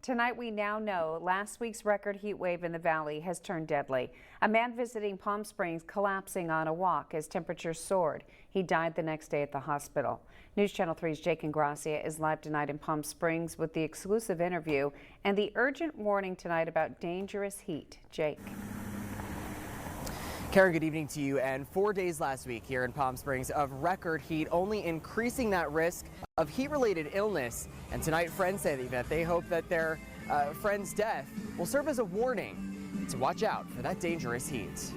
Tonight we now know last week's record heat wave in the valley has turned deadly. A man visiting Palm Springs collapsing on a walk as temperatures soared. He died the next day at the hospital. News Channel 3's Jake Ingrassia is live tonight in Palm Springs with the exclusive interview and the urgent warning tonight about dangerous heat. Jake. Karen, good evening to you. And 4 days last week here in Palm Springs of record heat, only increasing that risk of heat-related illness. And tonight, friends say that they hope that their friend's death will serve as a warning to watch out for that dangerous heat.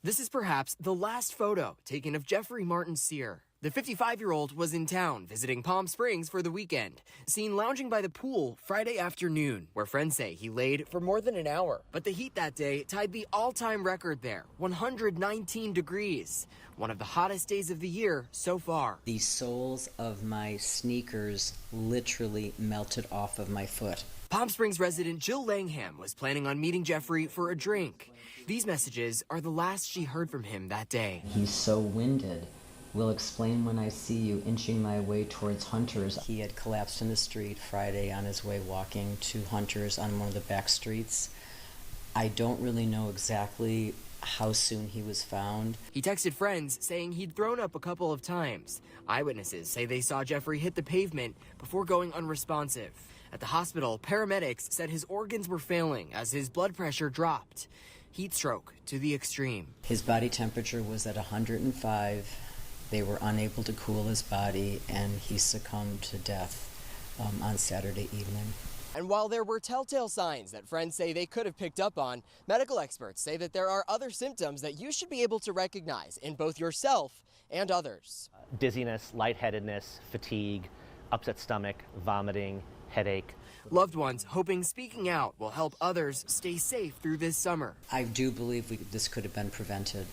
This is perhaps the last photo taken of Jeffrey Martin Sear. The 55-year-old was in town visiting Palm Springs for the weekend, seen lounging by the pool Friday afternoon, where friends say he laid for more than an hour. But the heat that day tied the all-time record there, 119 degrees, one of the hottest days of the year so far. The soles of my sneakers literally melted off of my foot. Palm Springs resident Jill Langham was planning on meeting Jeffrey for a drink. These messages are the last she heard from him that day. He's so winded. Will explain when I see you, inching my way towards Hunters. He had collapsed in the street Friday on his way walking to Hunters on one of the back streets. I don't really know exactly how soon he was found. He texted friends saying he'd thrown up a couple of times. Eyewitnesses say they saw Jeffrey hit the pavement before going unresponsive. At the hospital, paramedics said his organs were failing as his blood pressure dropped. Heat stroke to the extreme. His body temperature was at 105. They were unable to cool his body, and he succumbed to death on Saturday evening. And while there were telltale signs that friends say they could have picked up on, medical experts say that there are other symptoms that you should be able to recognize in both yourself and others. Dizziness, lightheadedness, fatigue, upset stomach, vomiting, headache. Loved ones hoping speaking out will help others stay safe through this summer. I do believe this could have been prevented.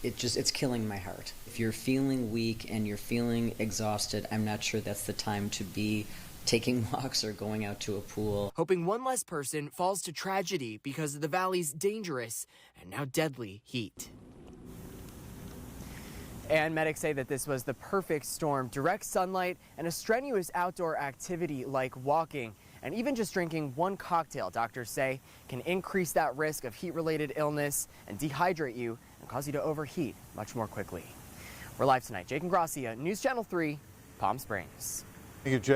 It's killing my heart. If you're feeling weak and you're feeling exhausted, I'm not sure that's the time to be taking walks or going out to a pool. Hoping one less person falls to tragedy because of the valley's dangerous and now deadly heat. And medics say that this was the perfect storm. Direct sunlight and a strenuous outdoor activity like walking and even just drinking one cocktail, doctors say, can increase that risk of heat-related illness and dehydrate you and cause you to overheat much more quickly. We're live tonight. Jake Ingrassia, News Channel 3, Palm Springs. Thank you, Jake.